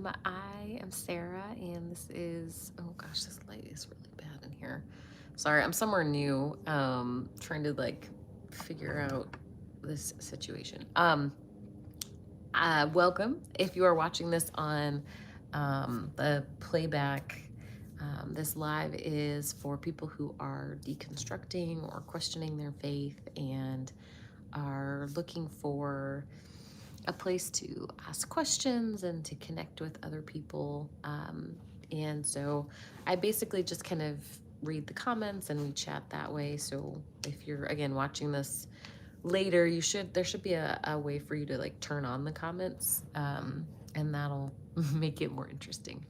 I am Sarah, and this is, oh gosh, this light is really bad in here. Sorry, I'm somewhere new, trying to like figure out this situation. Welcome. If you are watching this on the playback, this live is for people who are deconstructing or questioning their faith and are looking for a place to ask questions and to connect with other people. And so I basically just kind of read the comments and we chat that way. So if you're again watching this later, there should be a way for you to like turn on the comments, and that'll make it more interesting.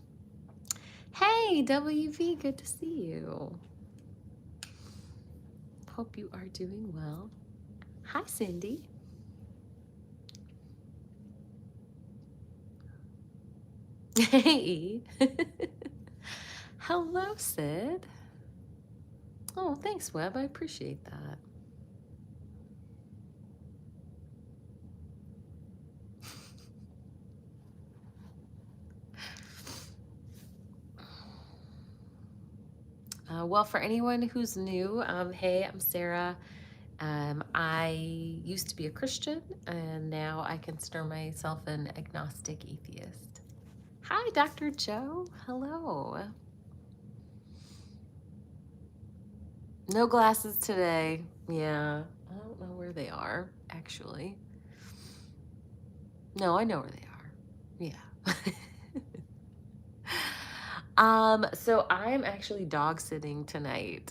Hey, WV, good to see you. Hope you are doing well. Hi, Cindy. Hey. Hello, Sid. Oh, thanks, Webb. I appreciate that. Well, for anyone who's new, hey, I'm Sarah. I used to be a Christian, and now I consider myself an agnostic atheist. Hi, Dr. Joe. Hello. No glasses today. Yeah, I don't know where they are, actually. No, I know where they are. Yeah. So I'm actually dog sitting tonight.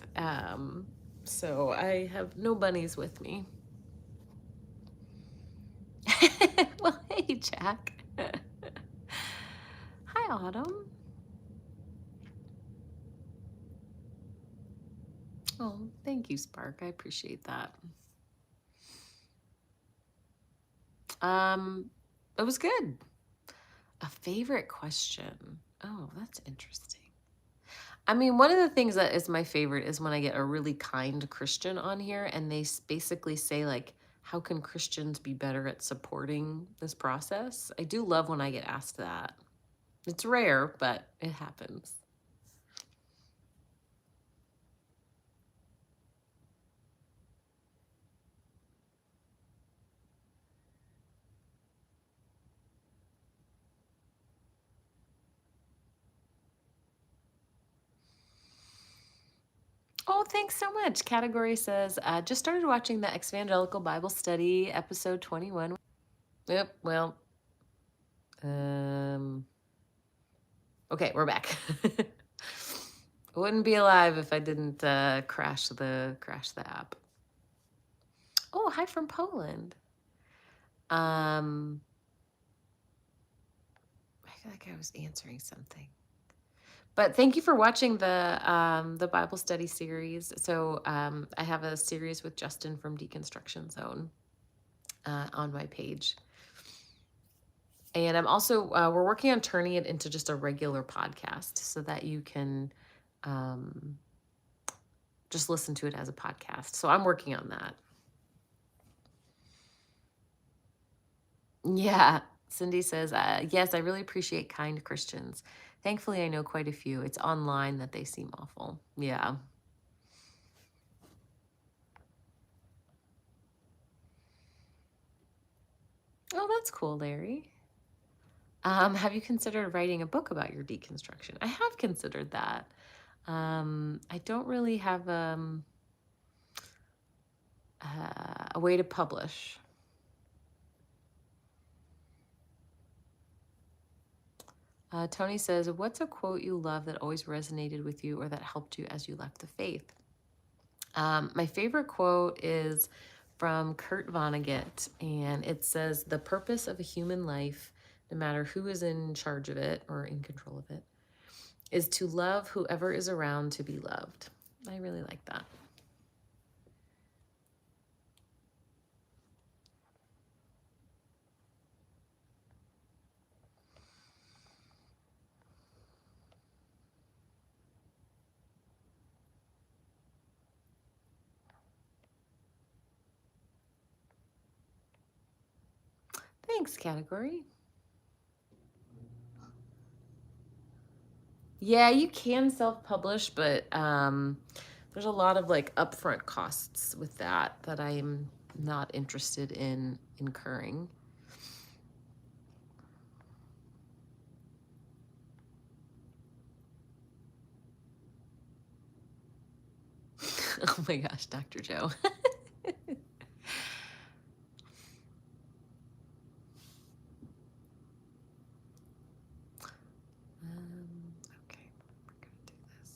So I have no bunnies with me. Well, hey, Jack. Hi, Autumn. Oh, thank you, Spark. I appreciate that. It was good. A favorite question. Oh, that's interesting. I mean, one of the things that is my favorite is when I get a really kind Christian on here and they basically say, like, how can Christians be better at supporting this process? I do love when I get asked that. It's rare, but it happens. Oh, thanks so much. Category says, just started watching the Evangelical Bible Study, episode 21. Yep, well, okay, we're back. I wouldn't be alive if I didn't crash the app. Oh, hi from Poland. I feel like I was answering something. But thank you for watching the Bible study series. So I have a series with Justin from Deconstruction Zone on my page. And I'm also, we're working on turning it into just a regular podcast so that you can just listen to it as a podcast. So I'm working on that. Yeah. Cindy says, yes, I really appreciate kind Christians. Thankfully, I know quite a few. It's online that they seem awful. Yeah. Oh, that's cool, Larry. Have you considered writing a book about your deconstruction? I have considered that. I don't really have a way to publish. Tony says, what's a quote you love that always resonated with you or that helped you as you left the faith? My favorite quote is from Kurt Vonnegut, and it says, the purpose of a human life, no matter who is in charge of it or in control of it, is to love whoever is around to be loved. I really like that. Thanks, category. Yeah, you can self-publish, but there's a lot of like upfront costs with that I'm not interested in incurring. Oh my gosh, Dr. Joe. Okay, we're gonna do this.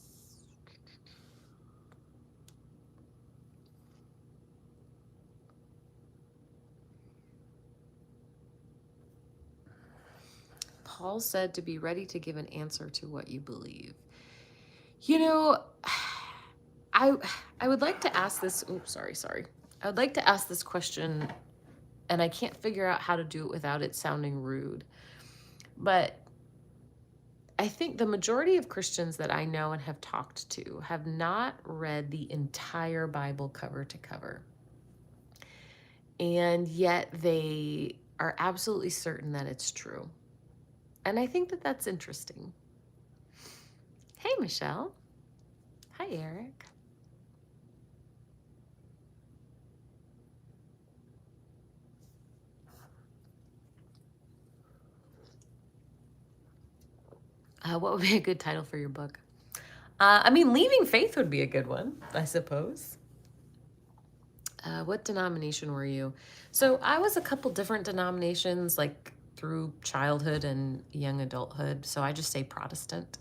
Paul said to be ready to give an answer to what you believe. You know, I I would like to ask this. Oops, sorry. I would like to ask this question, and I can't figure out how to do it without it sounding rude. But I think the majority of Christians that I know and have talked to have not read the entire Bible cover to cover. And yet they are absolutely certain that it's true. And I think that that's interesting. Hey, Michelle. Hi, Eric. What would be a good title for your book? I mean, Leaving Faith would be a good one, I suppose. What denomination were you? So I was a couple different denominations, like through childhood and young adulthood. So I just say Protestant.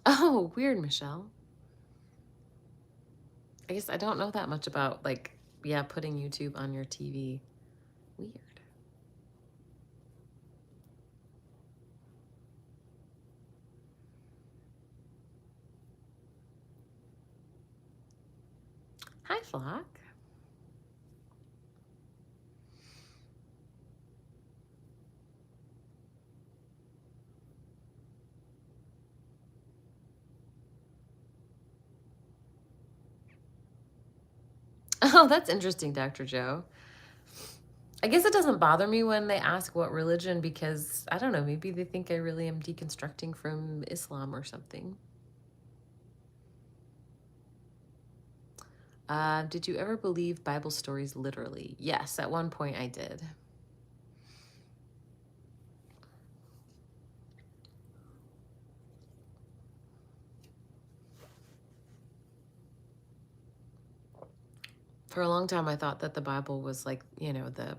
Oh, weird, Michelle. I guess I don't know that much about, like, yeah, putting YouTube on your TV. Weird. Hi, Flock. Oh, that's interesting, Dr. Joe. I guess it doesn't bother me when they ask what religion because, I don't know, maybe they think I really am deconstructing from Islam or something. Did you ever believe Bible stories literally? Yes, at one point I did. For a long time, I thought that the Bible was like, the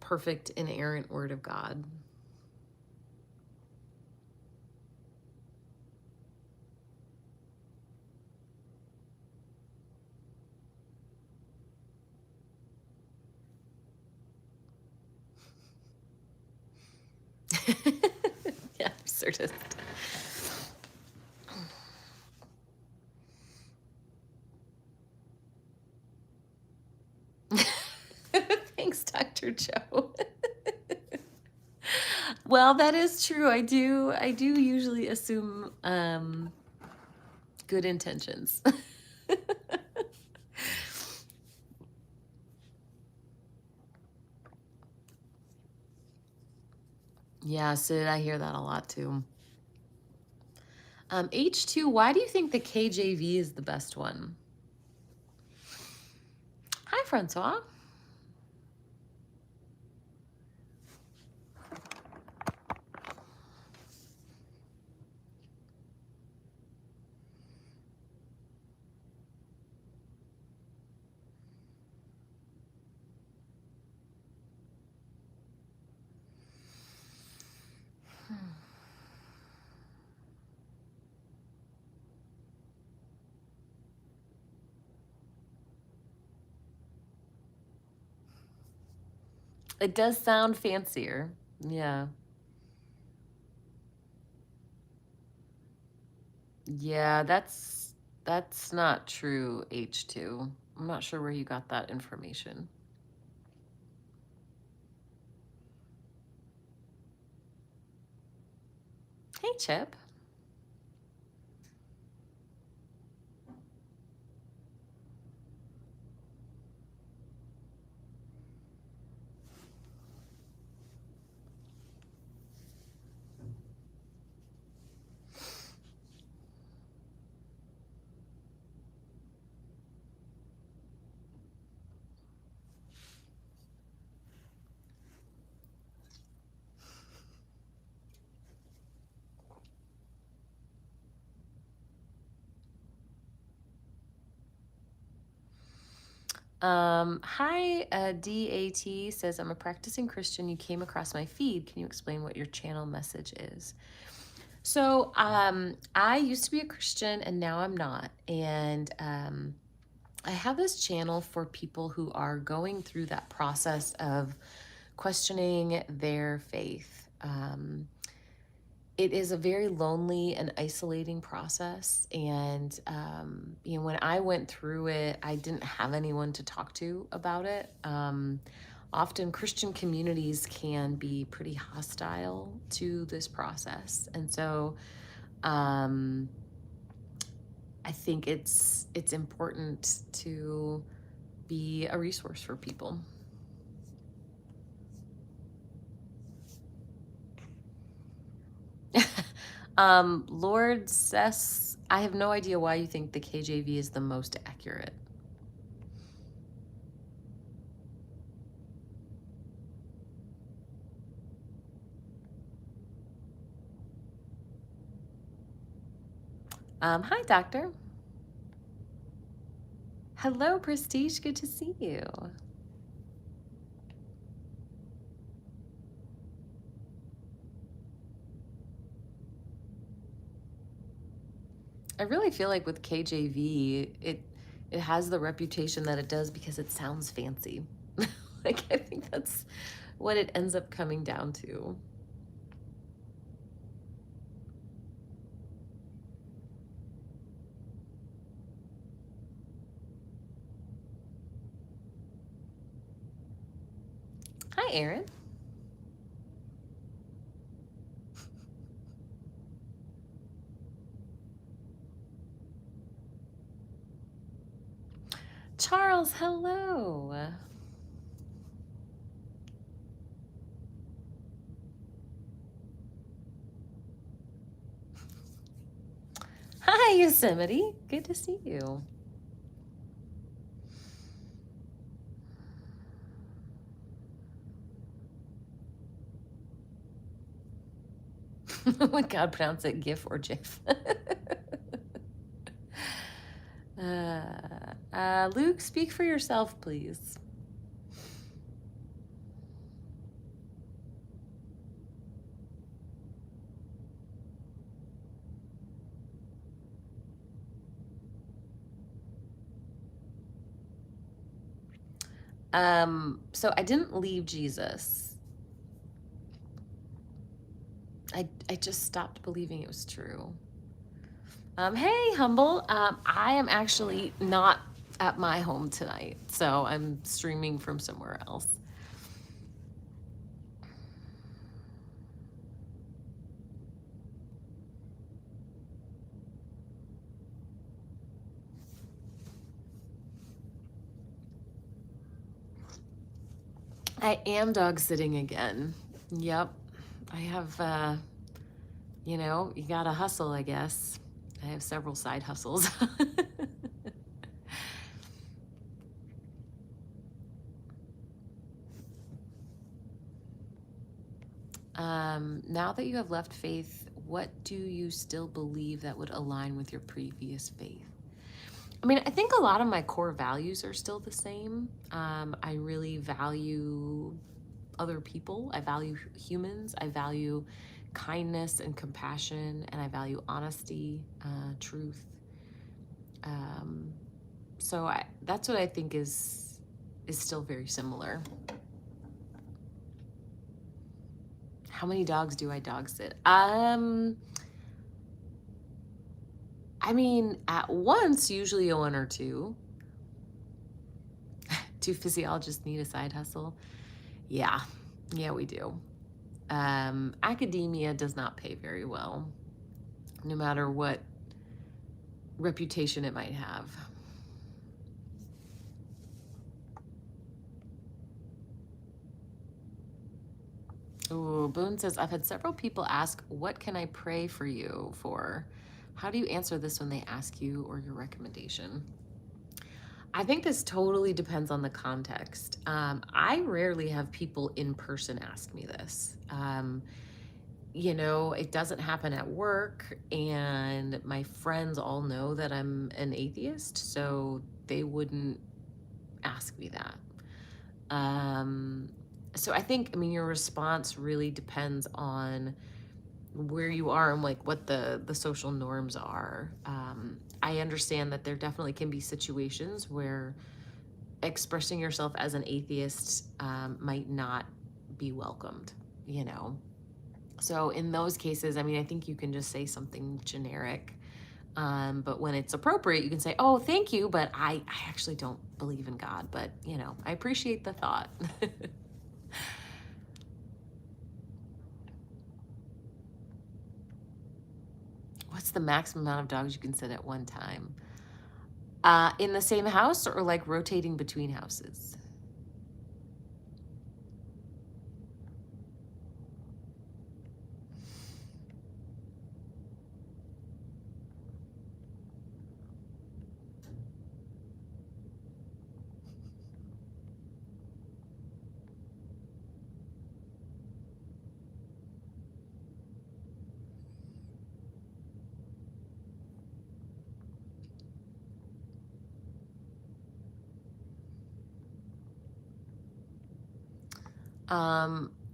perfect, inerrant word of God. Yeah, absurdist. Thanks, Dr. Joe. Well, that is true. I do usually assume good intentions. Yeah, Sid, I hear that a lot too. H2, why do you think the KJV is the best one? Hi, Francois. It does sound fancier. Yeah. Yeah, that's not true, H2. I'm not sure where you got that information. Chip. Hi, DAT says, I'm a practicing Christian. You came across my feed. Can you explain what your channel message is? So, I used to be a Christian and now I'm not. And I have this channel for people who are going through that process of questioning their faith. It is a very lonely and isolating process. And, when I went through it, I didn't have anyone to talk to about it. Often Christian communities can be pretty hostile to this process. And so um, I think it's important to be a resource for people. Lord says, I have no idea why you think the KJV is the most accurate. Hi, Doctor. Hello, Prestige. Good to see you. I really feel like with KJV, it has the reputation that it does because it sounds fancy. Like, I think that's what it ends up coming down to. Hi, Aaron. Charles, hello. Hi, Yosemite. Good to see you. Would God pronounce it GIF or JIF? Luke, speak for yourself, please. So I didn't leave Jesus. I just stopped believing it was true. Hey, Humble. I am actually not at my home tonight, so I'm streaming from somewhere else. I am dog sitting again. Yep. I have, you gotta hustle, I guess. I have several side hustles. Now that you have left faith, what do you still believe that would align with your previous faith? I mean, I think a lot of my core values are still the same. I really value other people. I value humans. I value kindness and compassion, and I value honesty, truth. So that's what I think is still very similar. How many dogs do I dog sit? I mean, at once, usually a one or two. Do physiologists need a side hustle? Yeah, we do. Academia does not pay very well. no matter what reputation it might have. Oh, Boone says, I've had several people ask, what can I pray for you for? How do you answer this when they ask you or your recommendation? I think this totally depends on the context. I rarely have people in person ask me this. It doesn't happen at work, and my friends all know that I'm an atheist, so they wouldn't ask me that. So I think, your response really depends on where you are and like what the social norms are. I understand that there definitely can be situations where expressing yourself as an atheist might not be welcomed, you know. So in those cases, I think you can just say something generic. But when it's appropriate, you can say, oh, thank you, but I actually don't believe in God, but I appreciate the thought. What's the maximum amount of dogs you can sit at one time? In the same house or like rotating between houses?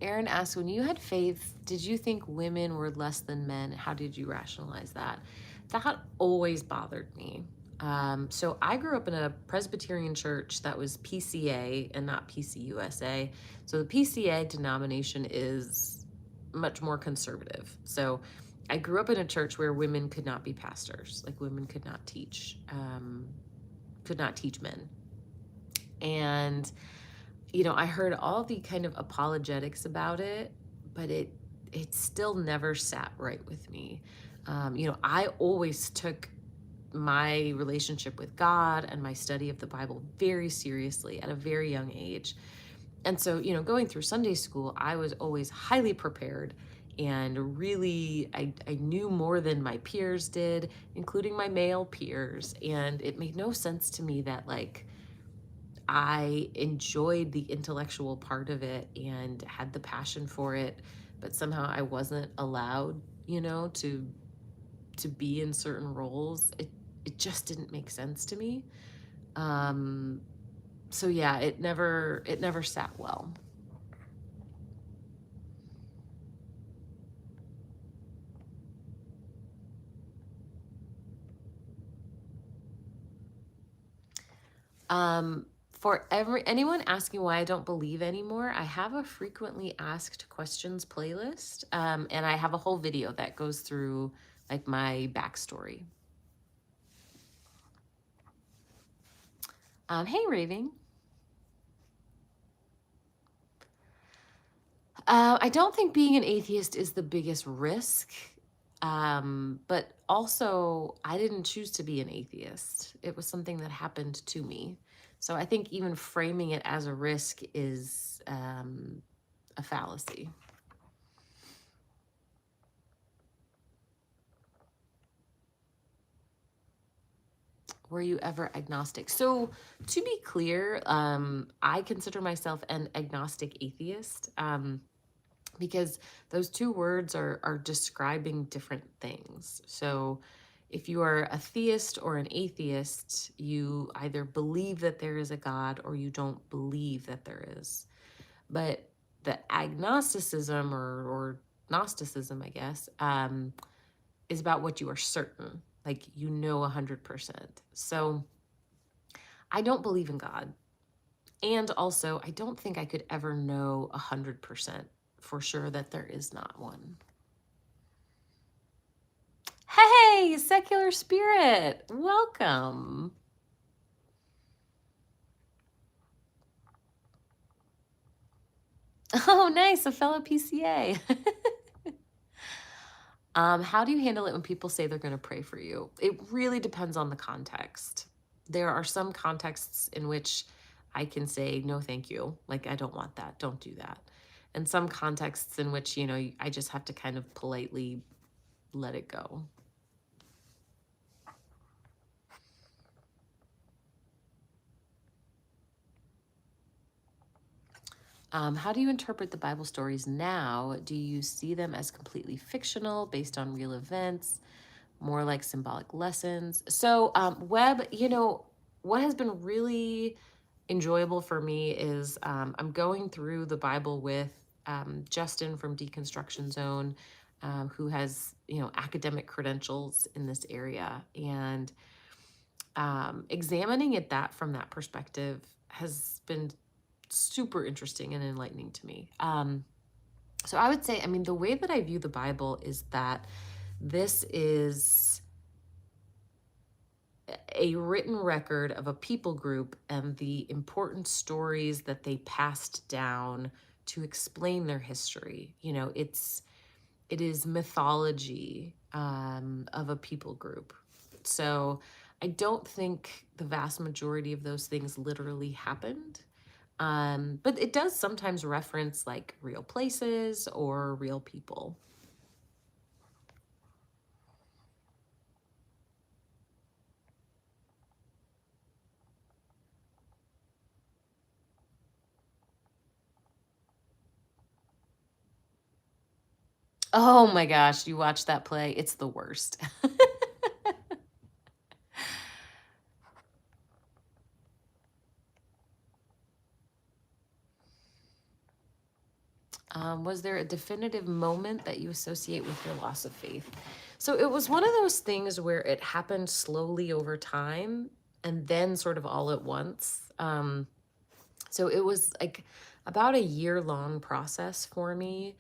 Aaron asks, when you had faith, did you think women were less than men? How did you rationalize that? That always bothered me. So I grew up in a Presbyterian church that was PCA and not PCUSA. So the PCA denomination is much more conservative. So I grew up in a church where women could not be pastors, like women could not teach men. And I heard all the kind of apologetics about it, but it still never sat right with me. I always took my relationship with God and my study of the Bible very seriously at a very young age. And so, going through Sunday school, I was always highly prepared and really, I knew more than my peers did, including my male peers. And it made no sense to me that, like, I enjoyed the intellectual part of it and had the passion for it, but somehow I wasn't allowed, to be in certain roles. It just didn't make sense to me. So yeah, it never sat well. For anyone asking why I don't believe anymore, I have a frequently asked questions playlist, and I have a whole video that goes through like my backstory. Hey, Raving. I don't think being an atheist is the biggest risk, but also I didn't choose to be an atheist. It was something that happened to me. So I think even framing it as a risk is a fallacy. Were you ever agnostic? So to be clear, I consider myself an agnostic atheist. Because those two words are describing different things. So if you are a theist or an atheist, you either believe that there is a God or you don't believe that there is. But the agnosticism or Gnosticism, I guess, is about what you are certain, like 100%. So I don't believe in God. And also, I don't think I could ever know 100% for sure that there is not one. Hey, Secular Spirit, welcome. Oh, nice, a fellow PCA. How do you handle it when people say they're going to pray for you? It really depends on the context. There are some contexts in which I can say, no, thank you. Like, I don't want that. Don't do that. And some contexts in which, I just have to kind of politely let it go. How do you interpret the Bible stories now? Do you see them as completely fictional, based on real events, more like symbolic lessons? So, Webb, what has been really enjoyable for me is I'm going through the Bible with Justin from Deconstruction Zone, who has, academic credentials in this area. And examining it from that perspective has been super interesting and enlightening to me. So I would say, the way that I view the Bible is that this is a written record of a people group and the important stories that they passed down to explain their history. It is mythology of a people group. So I don't think the vast majority of those things literally happened. But it does sometimes reference like real places or real people. Oh my gosh, you watch that play? It's the worst. Was there a definitive moment that you associate with your loss of faith? So it was one of those things where it happened slowly over time and then sort of all at once. So it was like about a year-long process for me.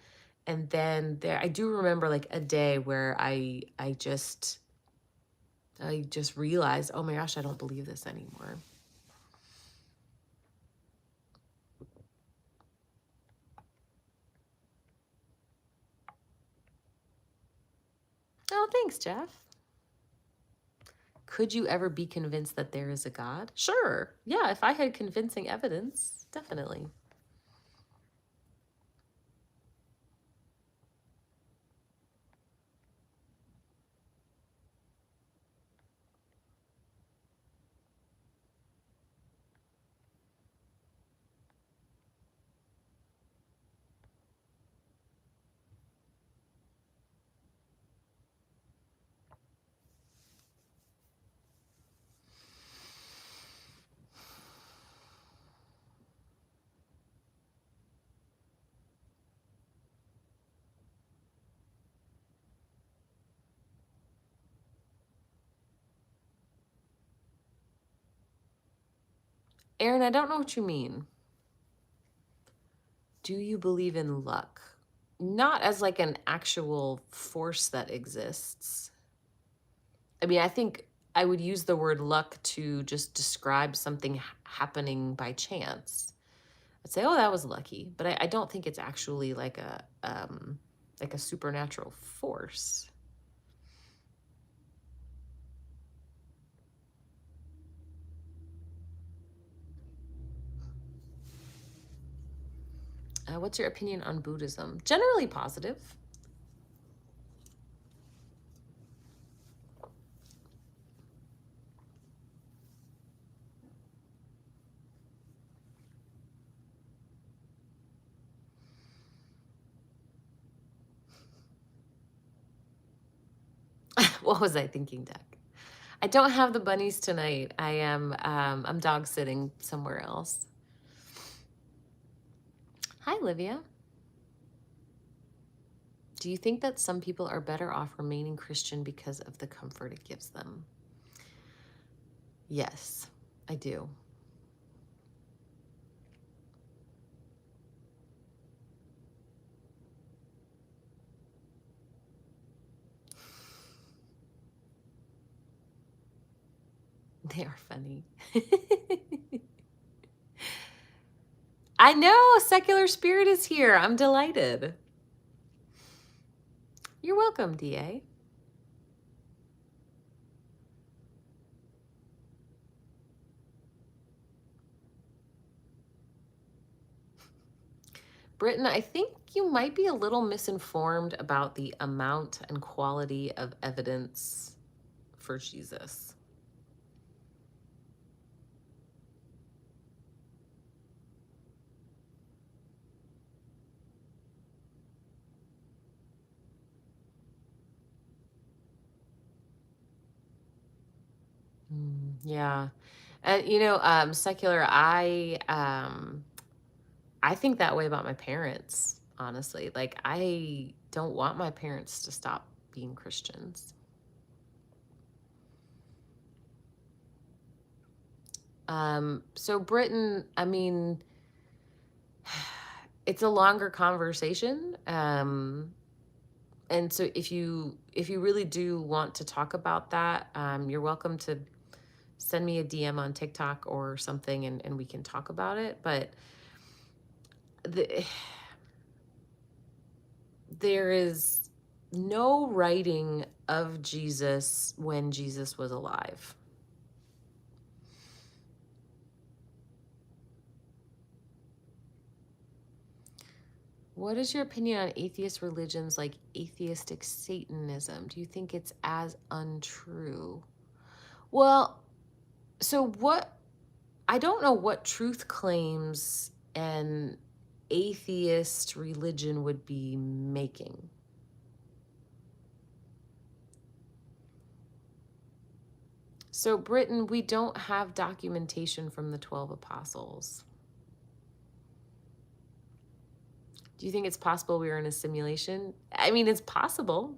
And then I do remember like a day where I just realized, oh my gosh, I don't believe this anymore. Oh, thanks, Jeff. Could you ever be convinced that there is a God? Sure. Yeah, if I had convincing evidence, definitely. Aaron, I don't know what you mean. Do you believe in luck? Not as like an actual force that exists. I think I would use the word luck to just describe something happening by chance. I'd say, oh, that was lucky. But I don't think it's actually like a supernatural force. What's your opinion on Buddhism? Generally positive. What was I thinking, Doug? I don't have the bunnies tonight. I'm dog sitting somewhere else. Hi, Livia. Do you think that some people are better off remaining Christian because of the comfort it gives them? Yes, I do. They are funny. I know, secular spirit is here. I'm delighted. You're welcome, DA. Britton, I think you might be a little misinformed about the amount and quality of evidence for Jesus. Yeah. Secular, I think that way about my parents, honestly. Like, I don't want my parents to stop being Christians. So Britain, I mean, it's a longer conversation. And so if you really do want to talk about that, you're welcome to send me a DM on TikTok or something, and we can talk about it. But there is no writing of Jesus when Jesus was alive. What is your opinion on atheist religions like atheistic Satanism? Do you think it's as untrue? Well, I don't know what truth claims an atheist religion would be making. So, Britain, we don't have documentation from the 12 apostles. Do you think it's possible we were in a simulation? I mean, it's possible.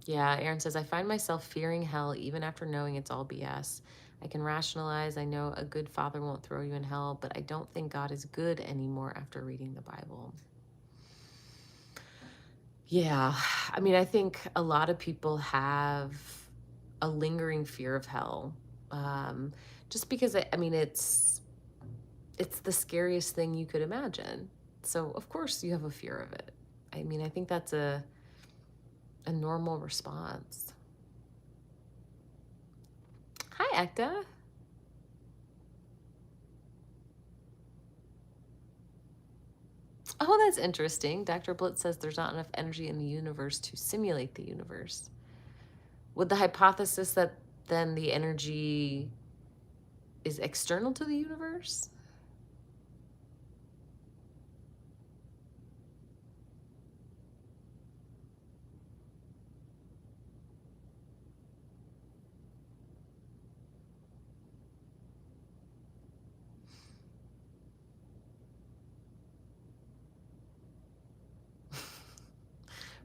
Yeah, Aaron says, I find myself fearing hell even after knowing it's all BS. I can rationalize. I know a good father won't throw you in hell, but I don't think God is good anymore after reading the Bible. Yeah, I mean, I think a lot of people have a lingering fear of hell, just because I mean, it's the scariest thing you could imagine. So of course you have a fear of it. I mean, I think that's a normal response. Hi, Ekta. Oh, that's interesting. Dr. Blitz says there's not enough energy in the universe to simulate the universe. Would the hypothesis that then the energy is external to the universe?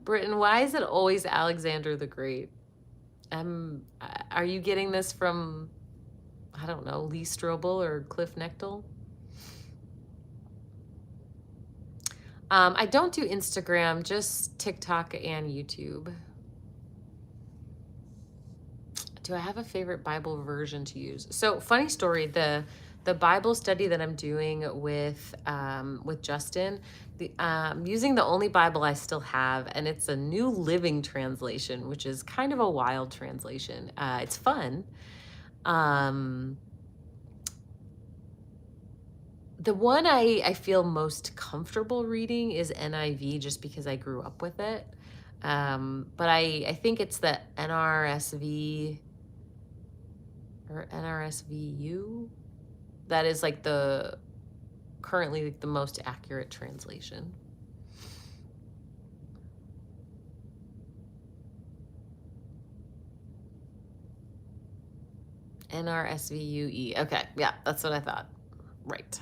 Britain, why is it always Alexander the Great? Are you getting this from, I don't know, Lee Strobel or Cliff Nechtel? I don't do Instagram, just TikTok and YouTube. Do I have a favorite Bible version to use? So, funny story, the Bible study that I'm doing with Justin, using the only Bible I still have, and it's a New Living Translation, which is kind of a wild translation. It's fun. The one I feel most comfortable reading is NIV, just because I grew up with it. But I think it's the NRSV or NRSVU that is like currently the most accurate translation. NRSVUE. Okay, yeah, that's what I thought. Right.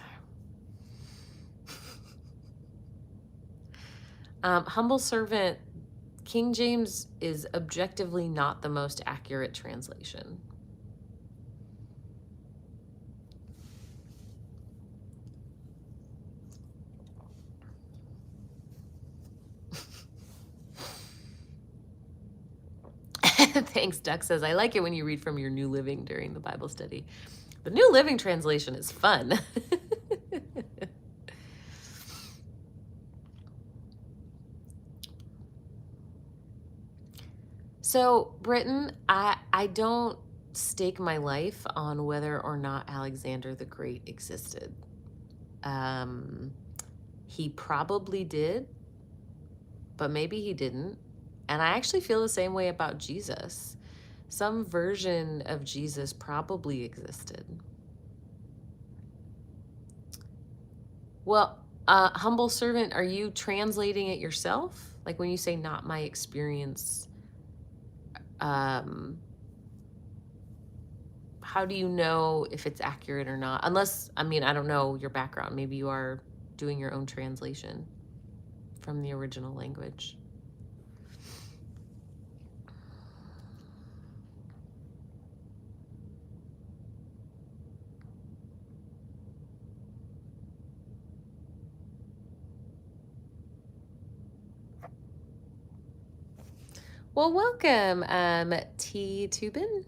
Humble servant, King James is objectively not the most accurate translation. Thanks, Duck says, I like it when you read from your New Living during the Bible study. The New Living Translation is fun. So, Britain, I don't stake my life on whether or not Alexander the Great existed. Um, he probably did, but maybe he didn't. And I actually feel the same way about Jesus. Some version of Jesus probably existed. Well, humble servant, are you translating it yourself? Like when you say not my experience, um, how do you know if it's accurate or not? Unless, I mean, I don't know your background. Maybe you are doing your own translation from the original language. Well, welcome, T. Tubin.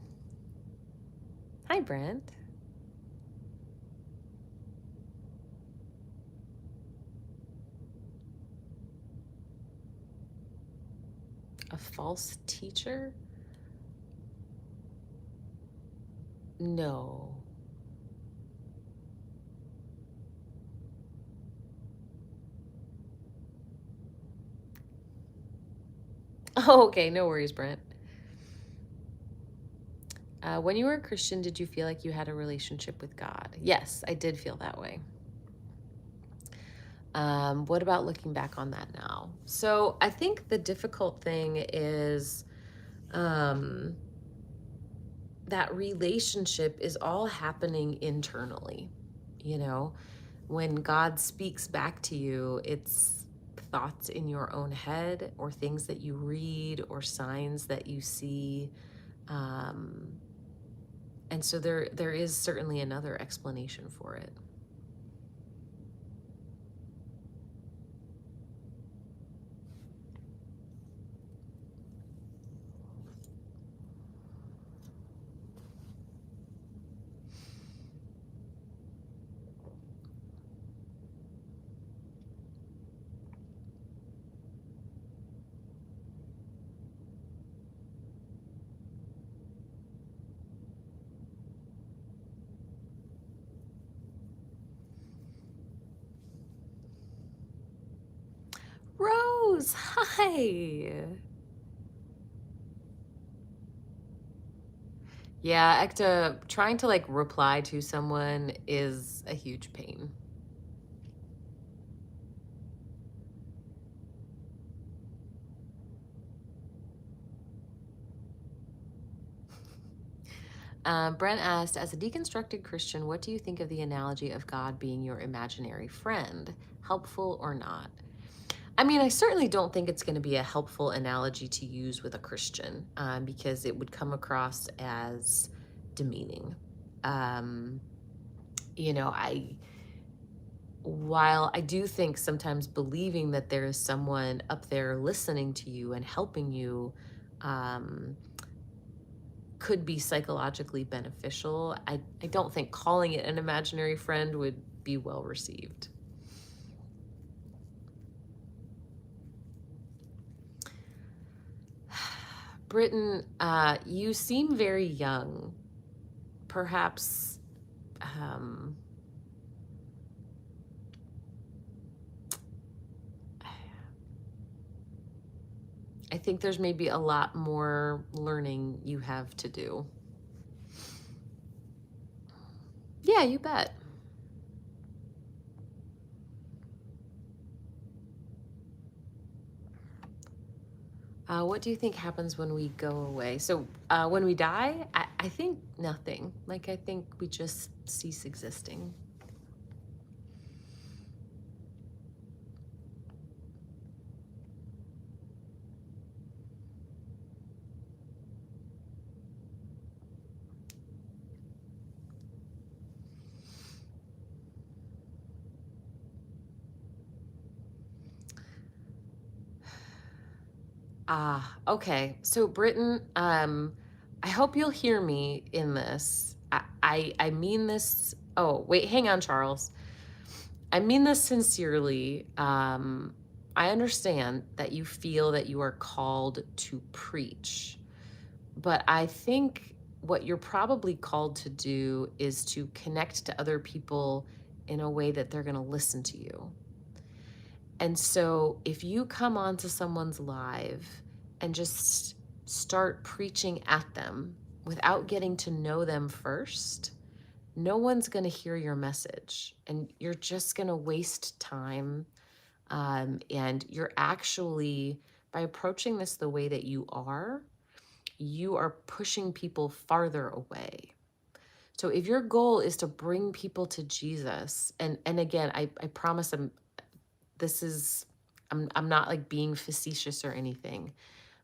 Hi, Brent. A false teacher? No. Oh, okay, no worries, Brent. When you were a Christian, did you feel like you had a relationship with God? Yes, I did feel that way. What about looking back on that now? So I think the difficult thing is that relationship is all happening internally. You know, when God speaks back to you, it's thoughts in your own head or things that you read or signs that you see. And so there is certainly another explanation for it. Rose, hi. Yeah, Ekta, trying to like reply to someone is a huge pain. Brent asked, as a deconstructed Christian, what do you think of the analogy of God being your imaginary friend? Helpful or not? I mean, I certainly don't think it's going to be a helpful analogy to use with a Christian because it would come across as demeaning. Um, you know, while I do think sometimes believing that there is someone up there listening to you and helping you um, could be psychologically beneficial, I don't think calling it an imaginary friend would be well received. Britton, you seem very young. Perhaps I think there's maybe a lot more learning you have to do. Yeah, you bet. What do you think happens when we go away? So when we die, I think nothing. Like, I think we just cease existing. Okay. So Britton, I hope you'll hear me in this. I mean this. Oh, wait, hang on, Charles. I mean this sincerely. I understand that you feel that you are called to preach, but I think what you're probably called to do is to connect to other people in a way that they're going to listen to you. And so if you come onto someone's live and just start preaching at them without getting to know them first, no one's going to hear your message, and you're just going to waste time. And you're actually, by approaching this the way that you are pushing people farther away. So if your goal is to bring people to Jesus, and again, I promise this is I'm not like being facetious or anything.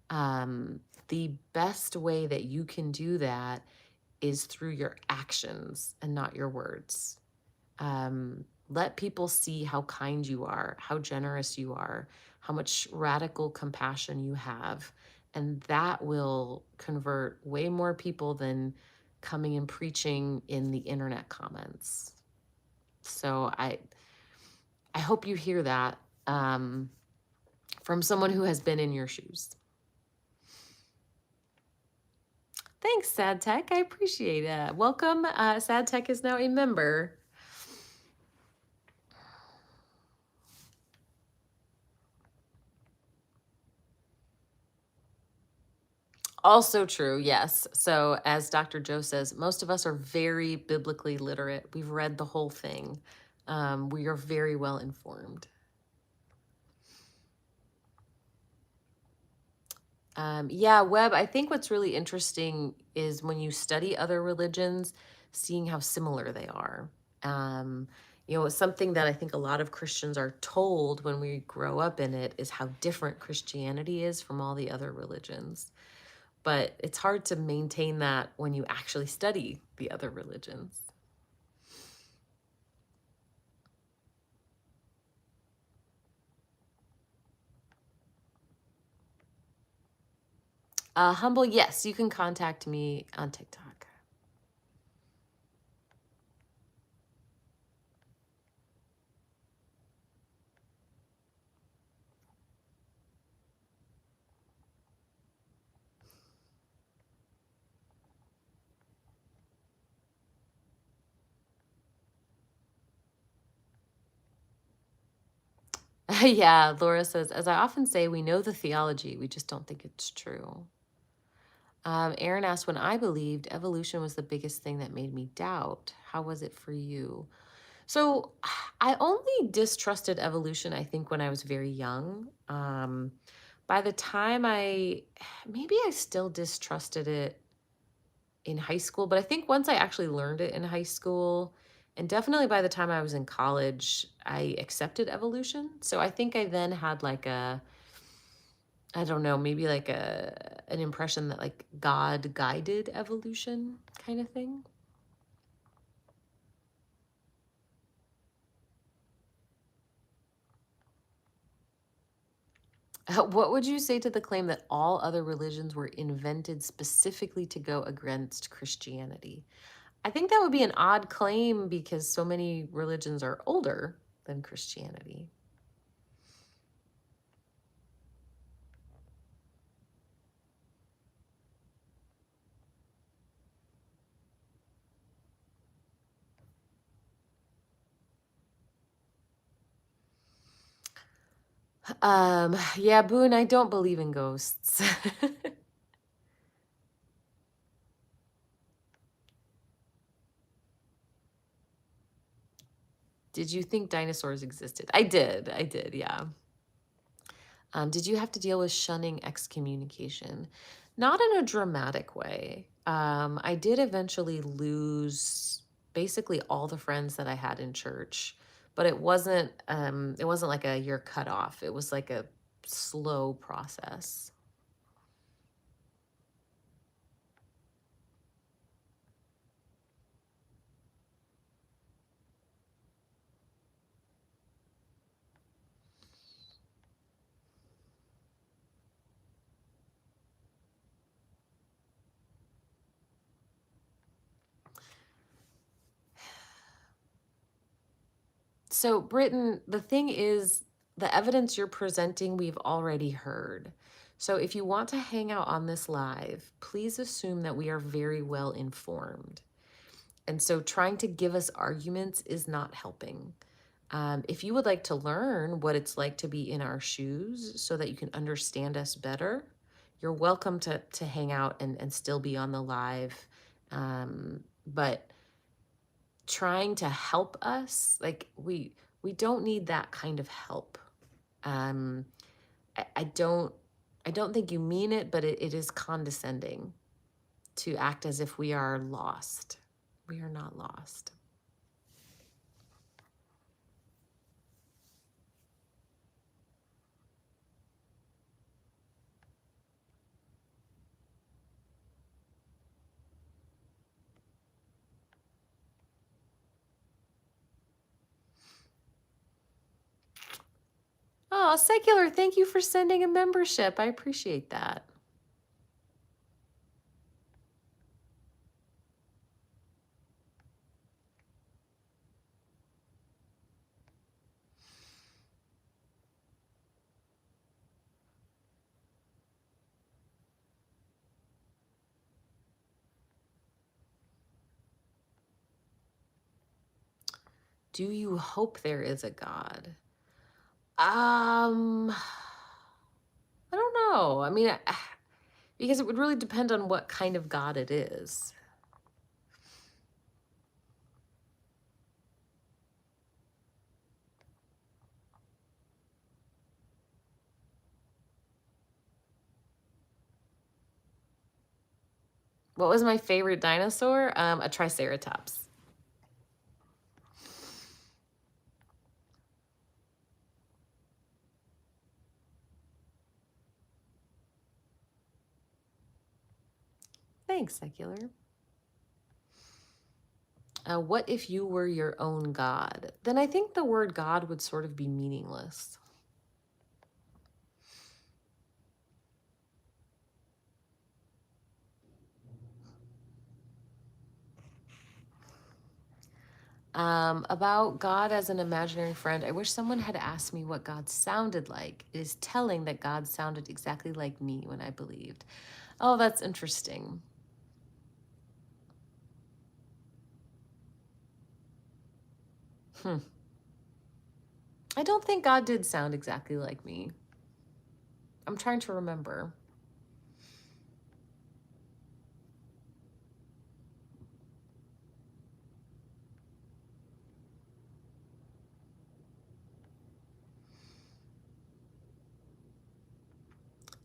The best way that you can do that is through your actions and not your words. Let people see how kind you are, how generous you are, how much radical compassion you have. And that will convert way more people than coming and preaching in the internet comments. So I hope you hear that from someone who has been in your shoes. Thanks, Sad Tech. I appreciate it. Welcome. Sad Tech is now a member. Also true, yes. So, as Dr. Joe says, most of us are very biblically literate. We've read the whole thing. We are very well informed. Yeah, Webb, I think what's really interesting is when you study other religions, seeing how similar they are. It's something that I think a lot of Christians are told when we grow up in it is how different Christianity is from all the other religions. But it's hard to maintain that when you actually study the other religions. Humble, yes, you can contact me on TikTok. Yeah, Laura says, as I often say, we know the theology, we just don't think it's true. Aaron asked, when I believed evolution was the biggest thing that made me doubt. How was it for you? So I only distrusted evolution, I think, when I was very young. By the time maybe I still distrusted it in high school, but I think once I actually learned it in high school, and definitely by the time I was in college, I accepted evolution. So I think I then had like I don't know, maybe like an impression that like God guided evolution kind of thing. What would you say to the claim that all other religions were invented specifically to go against Christianity? I think that would be an odd claim because so many religions are older than Christianity. Yeah, Boone, I don't believe in ghosts. Did you think dinosaurs existed? I did, yeah. Did you have to deal with shunning excommunication? Not in a dramatic way. I did eventually lose basically all the friends that I had in church, but it wasn't like a you're cut off. It was like a slow process. So, Britton, the thing is, the evidence you're presenting, we've already heard. So, if you want to hang out on this live, please assume that we are very well informed. And so, trying to give us arguments is not helping. If you would like to learn what it's like to be in our shoes so that you can understand us better, you're welcome to hang out and still be on the live. But trying to help us, like we don't need that kind of help. Um, I don't think you mean it, but it is condescending to act as if we are lost. We are not lost. Oh, Secular, thank you for sending a membership. I appreciate that. Do you hope there is a God? I don't know. I mean, because it would really depend on what kind of God it is. What was my favorite dinosaur? A Triceratops. Thanks, Secular. What if you were your own God? Then I think the word God would sort of be meaningless. About God as an imaginary friend, I wish someone had asked me what God sounded like. It is telling that God sounded exactly like me when I believed. Oh, that's interesting. I don't think God did sound exactly like me. I'm trying to remember.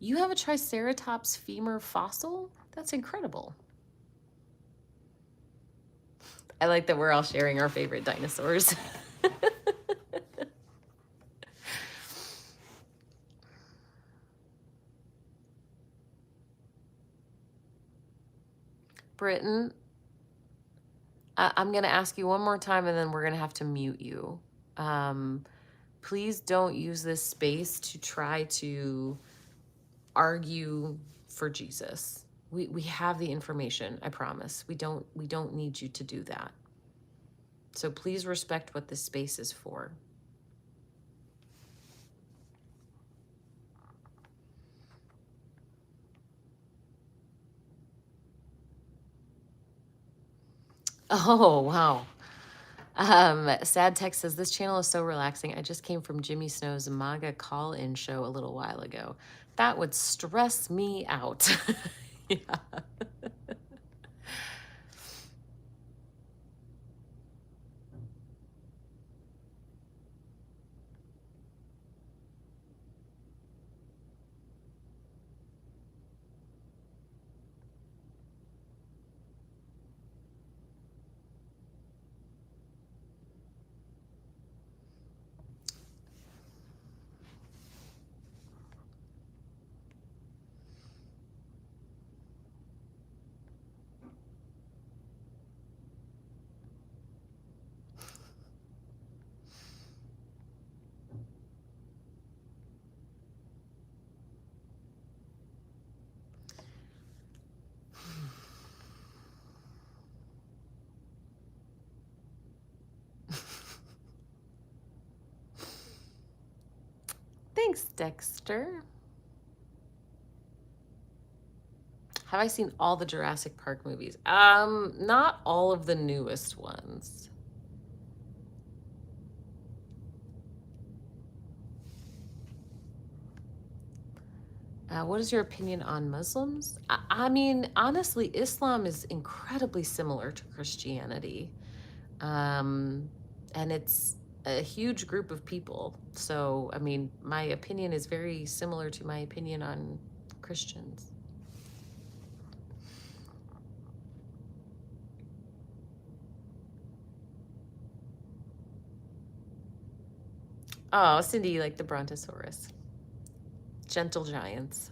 You have a Triceratops femur fossil? That's incredible. I like that we're all sharing our favorite dinosaurs. Britton, I'm going to ask you one more time and then we're going to have to mute you. Please don't use this space to try to argue for Jesus. We have the information, I promise. We don't need you to do that. So please respect what this space is for. Oh, wow. Sad Text says, this channel is so relaxing. I just came from Jimmy Snow's MAGA call-in show a little while ago. That would stress me out. Yeah. Thanks, Dexter. Have I seen all the Jurassic Park movies? Not all of the newest ones. What is your opinion on Muslims? I mean, honestly, Islam is incredibly similar to Christianity. And it's a huge group of people. So, I mean, my opinion is very similar to my opinion on Christians. Oh, Cindy, you like the Brontosaurus. Gentle giants.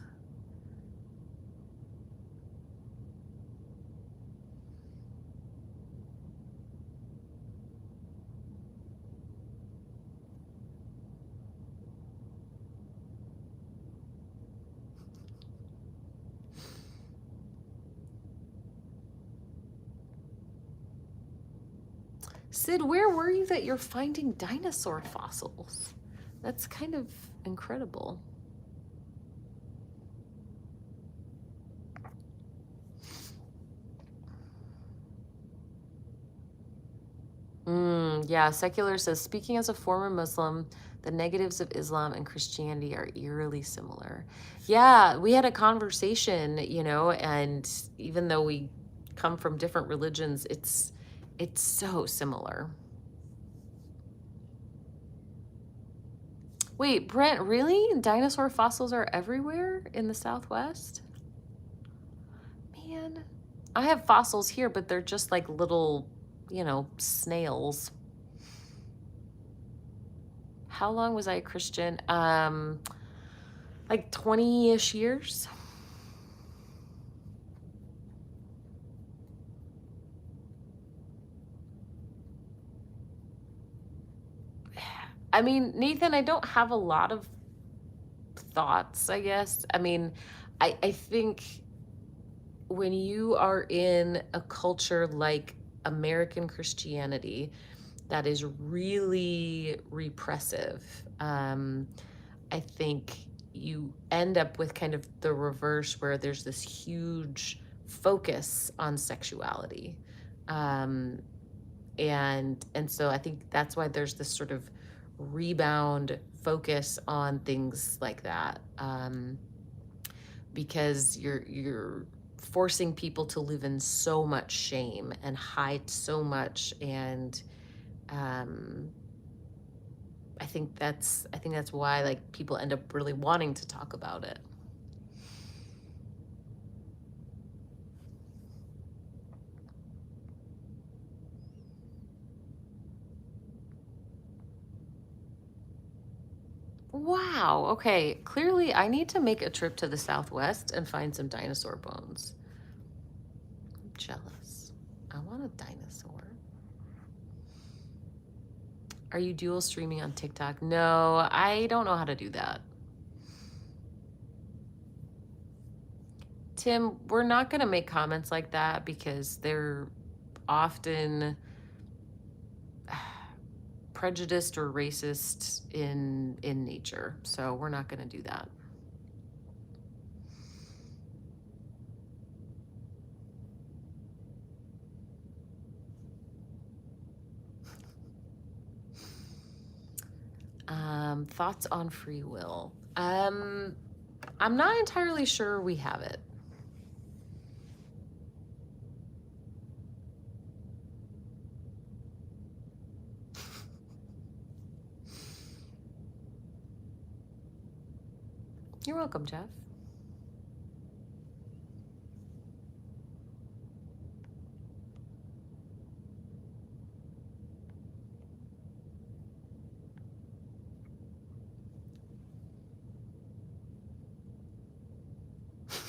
Sid, where were you that you're finding dinosaur fossils? That's kind of incredible. Yeah, Secular says, speaking as a former Muslim, the negatives of Islam and Christianity are eerily similar. Yeah, we had a conversation, and even though we come from different religions, it's so similar. Wait, Brent, really? Dinosaur fossils are everywhere in the Southwest? Man, I have fossils here, but they're just like little, snails. How long was I a Christian? Like 20-ish years. I mean, Nathan, I don't have a lot of thoughts, I guess. I mean, I think when you are in a culture like American Christianity that is really repressive, I think you end up with kind of the reverse where there's this huge focus on sexuality. And so I think that's why there's this sort of rebound focus on things like that, because you're forcing people to live in so much shame and hide so much, and I think that's why like people end up really wanting to talk about it. Wow. Okay. Clearly, I need to make a trip to the Southwest and find some dinosaur bones. I'm jealous. I want a dinosaur. Are you dual streaming on TikTok? No, I don't know how to do that. Tim, we're not going to make comments like that because they're often prejudiced or racist in nature. So we're not going to do that. Thoughts on free will? I'm not entirely sure we have it. You're welcome, Jeff.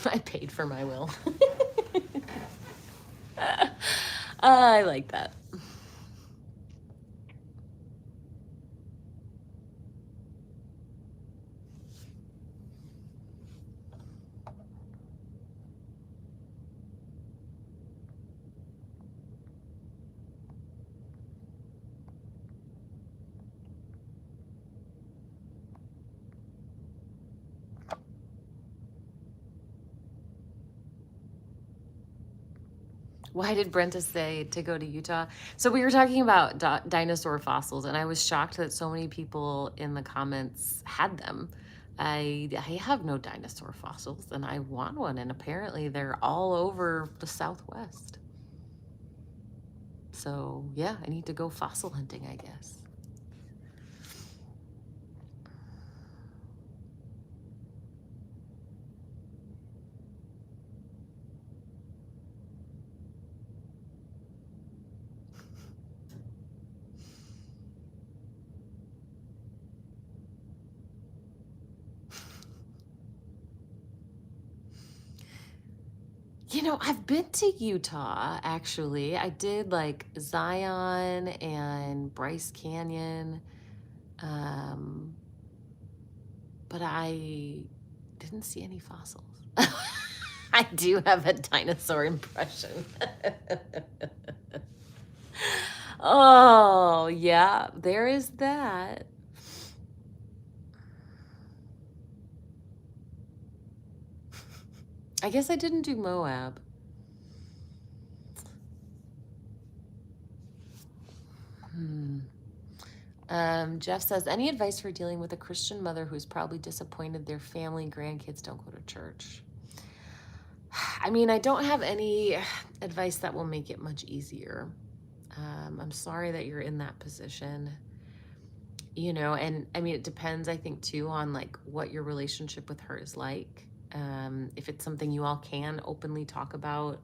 I paid for my will. I like that. Why did Brenta say to go to Utah? So we were talking about dinosaur fossils, and I was shocked that so many people in the comments had them. I have no dinosaur fossils, and I want one, and apparently they're all over the Southwest. So yeah, I need to go fossil hunting, I guess. You know, I've been to Utah, actually. I did like Zion and Bryce Canyon, but I didn't see any fossils. I do have a dinosaur impression. Oh, yeah, there is that. I guess I didn't do Moab. Jeff says, any advice for dealing with a Christian mother who's probably disappointed their family, grandkids don't go to church? I mean, I don't have any advice that will make it much easier. I'm sorry that you're in that position, you know, and I mean, it depends, I think, too, on like what your relationship with her is like. If it's something you all can openly talk about,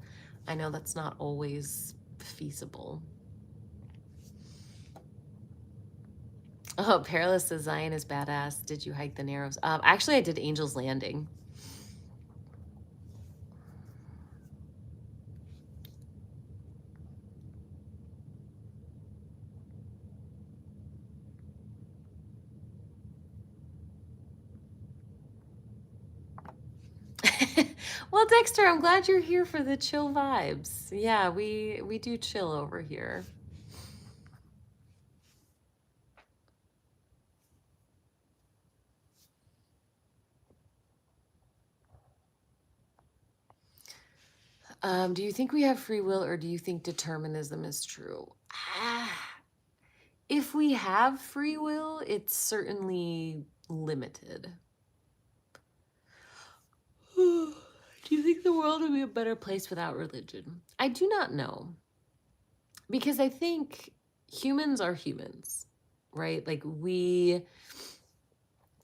I know that's not always feasible. Oh, Perilous says Zion is badass. Did you hike the Narrows? Actually, I did Angel's Landing. Well, Dexter, I'm glad you're here for the chill vibes. Yeah, we do chill over here. Do you think we have free will, or do you think determinism is true? If we have free will, it's certainly limited. Do you think the world would be a better place without religion? I do not know. Because I think humans are humans, right? Like we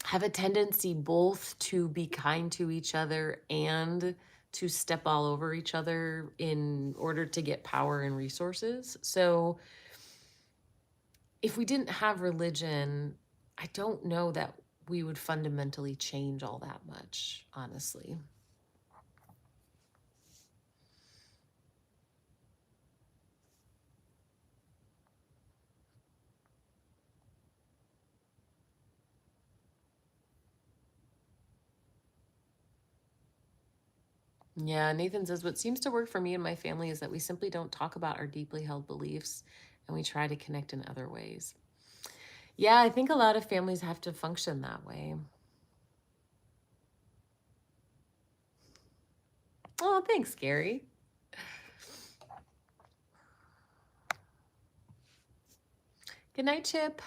have a tendency both to be kind to each other and to step all over each other in order to get power and resources. So if we didn't have religion, I don't know that we would fundamentally change all that much, honestly. Yeah, Nathan says, what seems to work for me and my family is that we simply don't talk about our deeply held beliefs and we try to connect in other ways. Yeah, I think a lot of families have to function that way. Oh, thanks, Gary. Good night, Chip.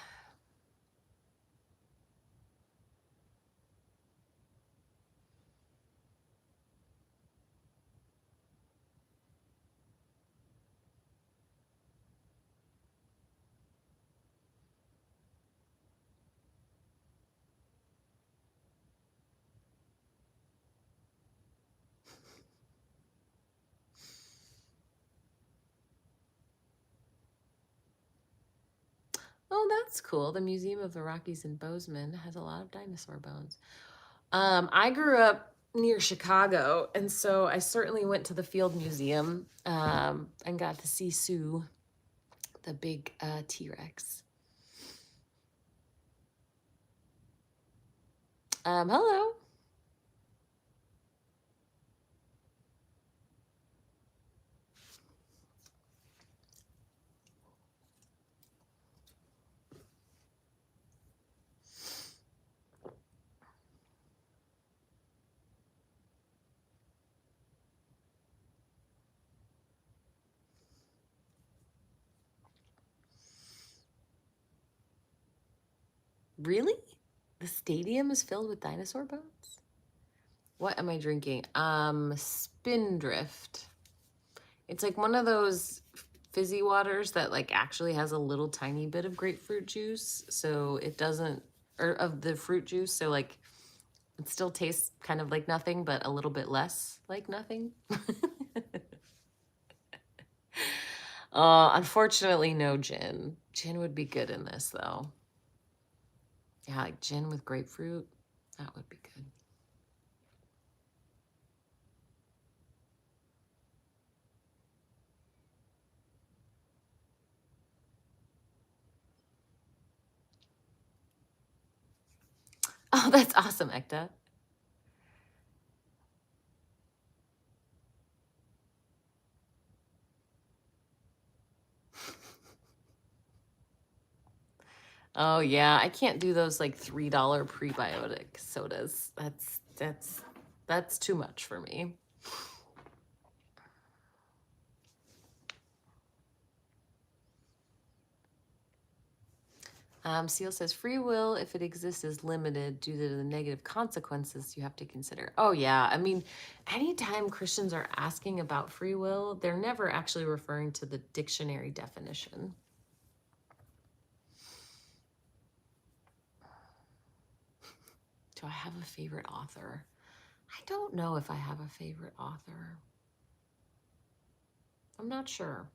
Oh, that's cool. The Museum of the Rockies in Bozeman has a lot of dinosaur bones. I grew up near Chicago, and so I certainly went to the Field Museum and got to see Sue, the big T-Rex. Hello. Really? The stadium is filled with dinosaur bones? What am I drinking? Spindrift. It's like one of those fizzy waters that like actually has a little tiny bit of grapefruit juice, so it doesn't, or of the fruit juice, so like it still tastes kind of like nothing, but a little bit less like nothing. Unfortunately, no gin. Gin would be good in this though. Yeah, like gin with grapefruit, that would be good. Oh, that's awesome, Ekta. Oh yeah, I can't do those like $3 prebiotic sodas. That's too much for me. Seal says free will, if it exists, is limited due to the negative consequences you have to consider. Oh yeah, I mean, anytime Christians are asking about free will, they're never actually referring to the dictionary definition. Do I have a favorite author? I don't know if I have a favorite author. I'm not sure.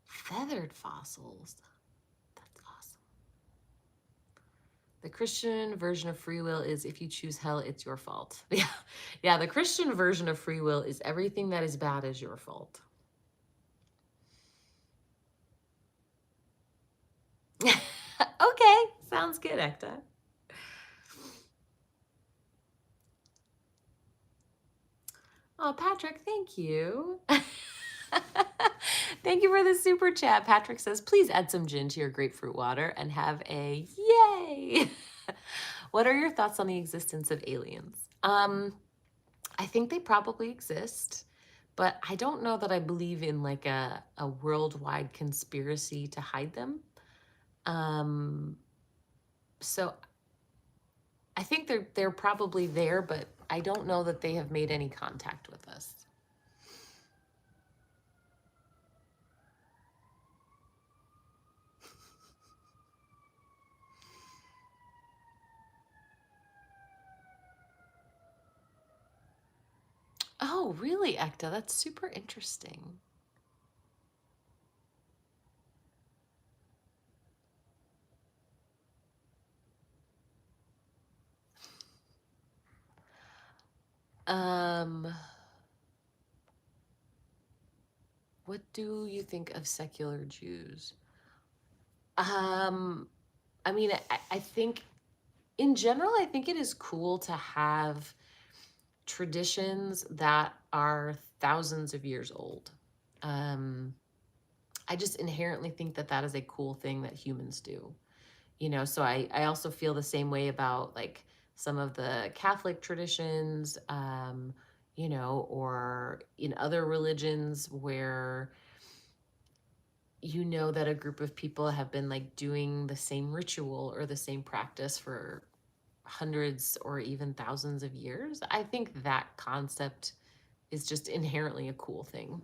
Feathered fossils. That's awesome. The Christian version of free will is if you choose hell, it's your fault. Yeah. Yeah, the Christian version of free will is everything that is bad is your fault. Okay, sounds good, Ekta. Oh, Patrick, thank you. Thank you for the super chat. Patrick says, please add some gin to your grapefruit water and have a yay. What are your thoughts on the existence of aliens? I think they probably exist, but I don't know that I believe in like a worldwide conspiracy to hide them. So I think they're probably there, but I don't know that they have made any contact with us. Oh, really, Ekta? That's super interesting. Um, what do you think of secular Jews? Um, I mean, I think in general, I think it is cool to have traditions that are thousands of years old. Um, I just inherently think that that is a cool thing that humans do. So I also feel the same way about like some of the Catholic traditions, or in other religions where that a group of people have been like doing the same ritual or the same practice for hundreds or even thousands of years. I think that concept is just inherently a cool thing.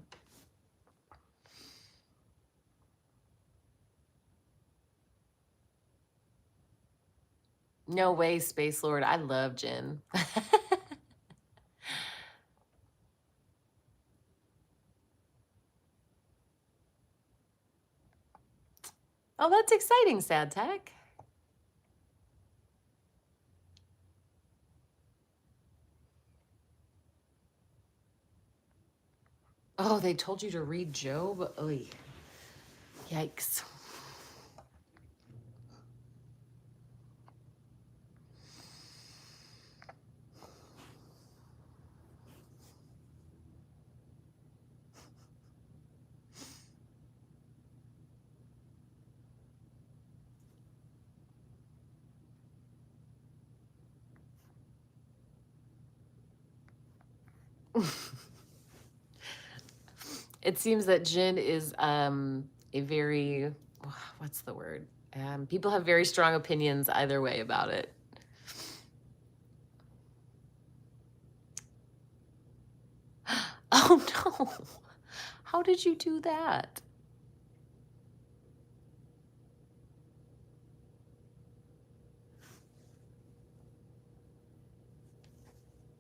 No way, Space Lord. I love Jen. Oh, that's exciting, Sad Tech. Oh, they told you to read Job? Oy. Yikes. It seems that Jin is a very, what's the word? People have very strong opinions either way about it. Oh no. How did you do that?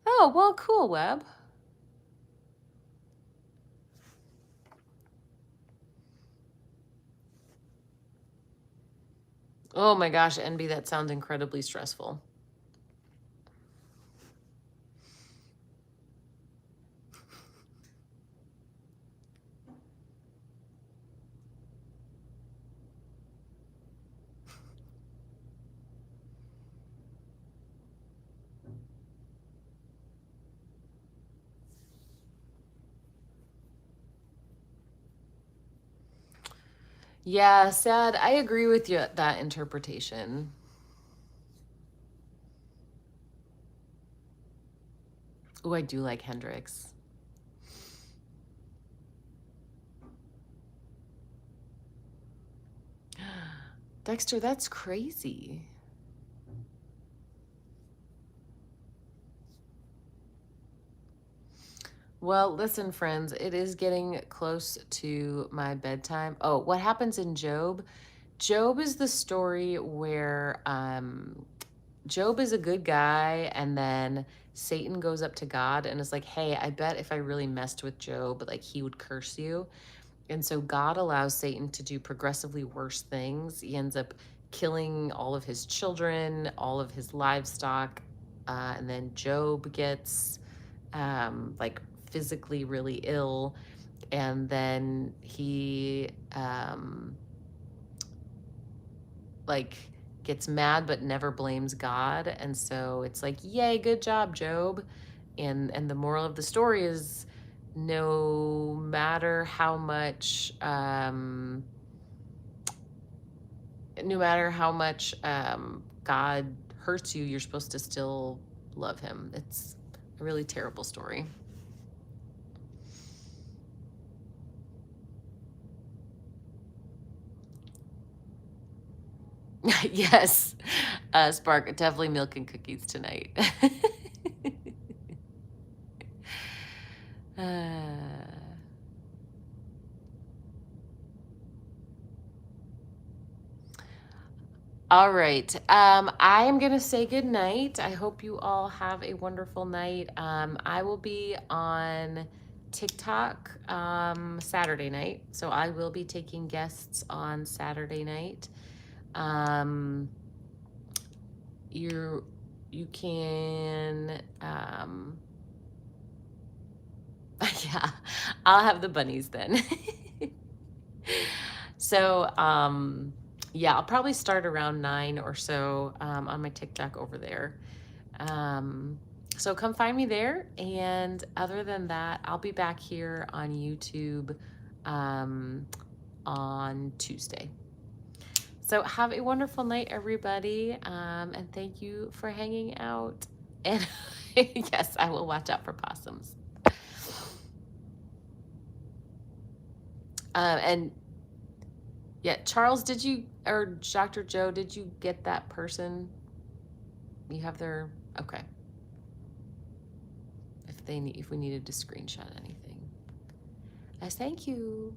Oh, well, cool, Web. Oh my gosh, Envy, that sounds incredibly stressful. Yeah, sad. I agree with you that interpretation. Oh, I do like Hendrix. Dexter, that's crazy. Well, listen, friends, it is getting close to my bedtime. Oh, what happens in Job? Job is the story where Job is a good guy, and then Satan goes up to God and is like, hey, I bet if I really messed with Job, like he would curse you. And so God allows Satan to do progressively worse things. He ends up killing all of his children, all of his livestock, and then Job gets like physically really ill, and then he like gets mad but never blames God, and so it's like, yay, good job, Job. And the moral of the story is no matter how much God hurts you, you're supposed to still love him. It's a really terrible story. Yes, Spark, definitely milk and cookies tonight. uh, all right. I am going to say good night. I hope you all have a wonderful night. I will be on TikTok Saturday night. So I will be taking guests on Saturday night. You can yeah, I'll have the bunnies then. So yeah, I'll probably start around 9 or so on my TikTok over there. So come find me there, and other than that, I'll be back here on YouTube on Tuesday. So have a wonderful night, everybody, and thank you for hanging out. And yes, I will watch out for possums. And yeah, Charles, did you, or Dr. Joe, did you get that person? You have their, okay. If we needed to screenshot anything. Thank you.